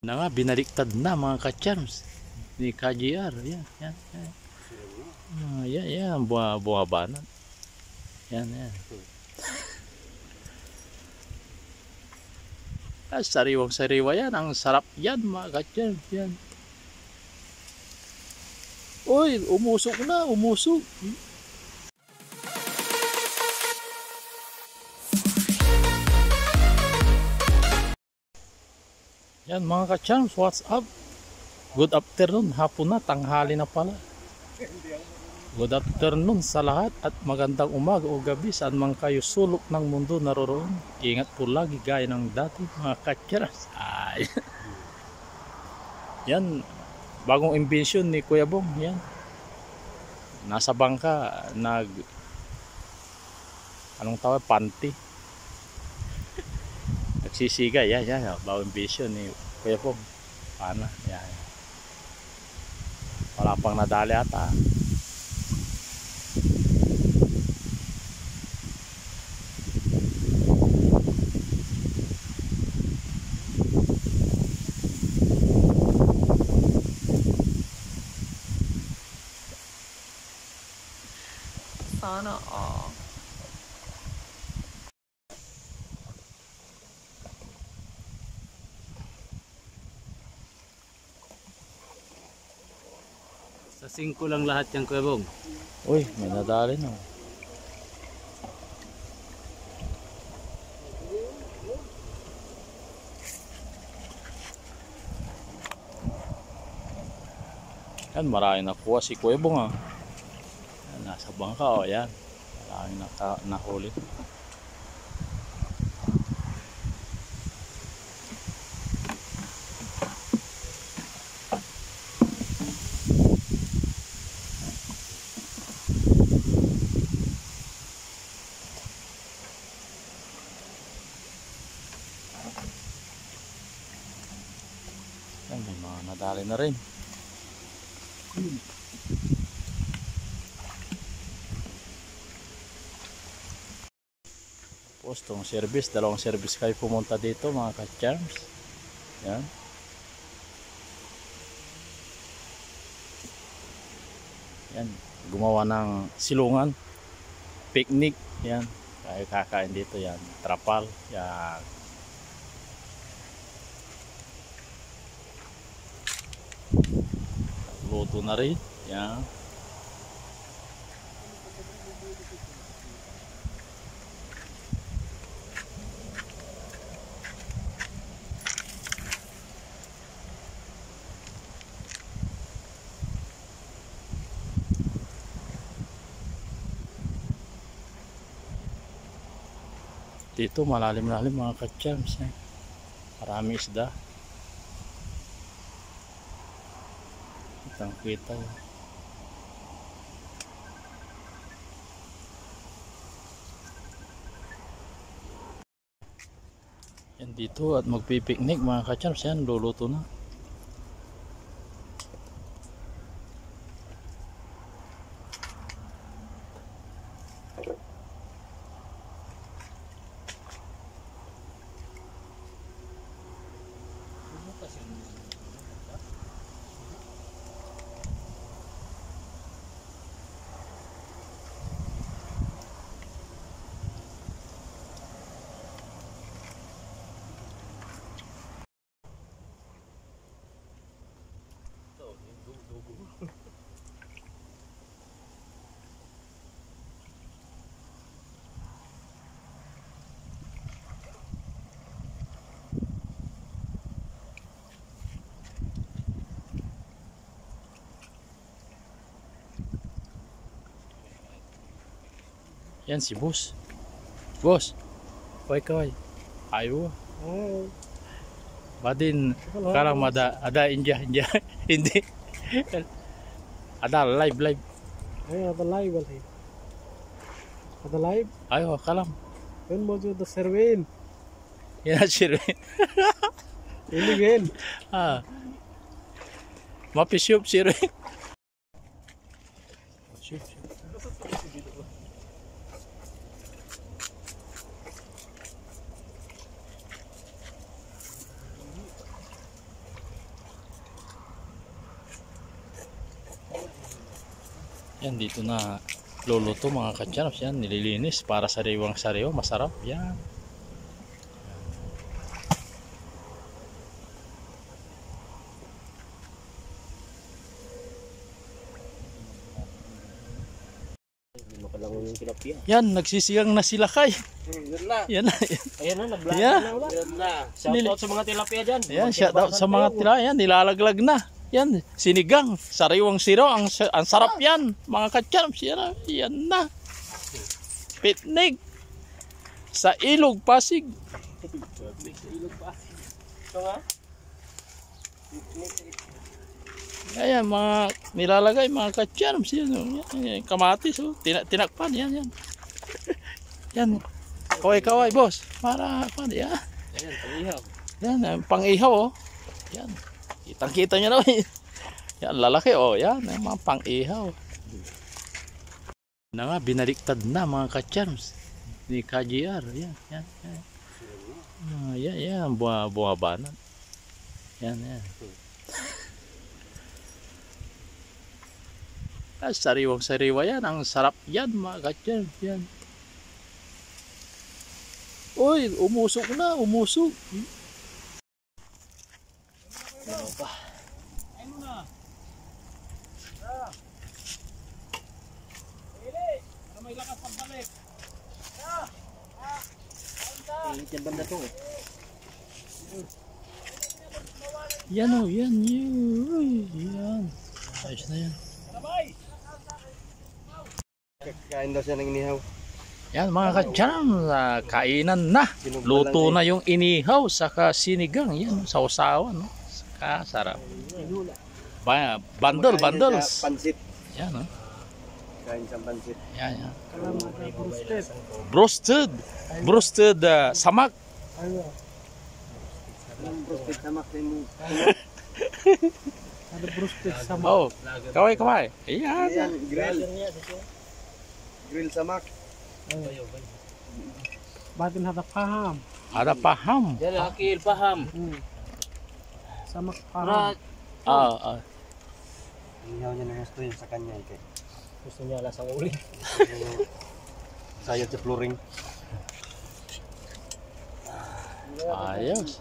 Na nga, binaliktad na mga ka-charms ni KJR. Yan, yan, yan. Yan, yan. Buhaba na. Yan, yan. Sariwang-sariwa yan. Ang sarap yan mga ka-charms. Yan. Uy, umusok na, umusok. Yan mga ka-charms, what's up? Good afternoon, hapon na, tanghali na pala. Good afternoon sa lahat at magandang umaga o gabi saan man kayo sulok ng mundo naroroon. Ingat po lagi gaya ng dati mga ka-charms. Yan, bagong imbensyon ni Kuya Bong. Yan. Nasa bangka, anong tawag? Panty. Nagsisiga, yan, yan. Bagong imbensyon ni Kuya Bong. Paano? Yan. Wala pang nadali ata. Sana all. Sa 5 lang lahat yan, Kuya Bong. Uy, may nadali na. Yan, maraming nakuha si Kuya Bong ah. Yan, nasa bangka o, yan. Maraming nahuli. Yan, may mga nadali na rin. Postong service, dalawang service kayo pumunta dito mga ka-charms. Yan. Yan, gumawa ng silungan, picnic, yan. Kaya kakain dito yan, trapal, yan. Luto na rin, yan. Dito malalim-lalim mga ka-charms eh. Marami isda. Kitang kita yun. Yan dito at magpipiknik mga ka-charms. Yan, luluto na. Yan si boss. Boss. Kaway. Ayo. Oh, Badin karang ada India. Hindi. Ada live. hey, ada live वाले. Ada live. Ayo kalam. When मौजूद the serven. Yan sir. Ini gen. Mapishup sir. Yan, dito na luluto mga ka-channels. Yan, nililinis para sariwang sariwa. Masarap. Yan. Makalangon yung tilapia. Yan, nagsisiyang na sila kay. Yun na. Yan na. Ayan na, nag-vlog Yeah. na ulit. Yun na. Shout out sa mga tilapia dyan. Yan, shout out sa mga tila. Yan, nilalaglag na. Yan, sinigang. Sariwang siro. Ang sarap yan. Mga ka-channels. Yan, yan na. Pitnig. Sa Ilog, Pasig. Ito nga. Ayan, mga nilalagay, mga ka-channels. Yan, yan, kamatis. Oh. Tinakpan. Yan, yan. Yan. Kaway-kaway, boss. Para, yan. Ayan, pag-ihaw. Yan, pang-ihaw, oh. Yan. Kitang-kita nyo na, yan, lalaki, oh. Yan, mga pang-ihaw. Na nga, binaliktad na, mga ka-channels. Ni KGR. Yan, yan, yan. Yan, yan. Bumabanan. Yan, yan. Sariwang-sariwa yan. Ang sarap yan, mga ka-channels. Yan. Uy, umusok na, umusok. Ano pa? Ano na? Para may lakas pagbalik. Init yan banda to eh. Yan o, yan, yan. Yan. Ayos na yan. Kain daw siya ng inihaw. Yan mga ka-channels, kainan na. Luto na yung inihaw saka sinigang. Yan, sausawan. No? Saka sarap. Bundles. Pansit. Yan o. Kain sa pansit. Yan, yan. Roasted. Broasted samak. Ano? Roasted samak din mo. Ada roasted sama. Oh, kaway-kaway. Ayan. Ayan, grill. Grill samak. Batin hada paham. Ada paham. Yan, akil, paham. Samak paham. Inihaw niya ng gusto yun sa kanya. Gusto niya lasang uli. Sayot sa flooring. Ayos.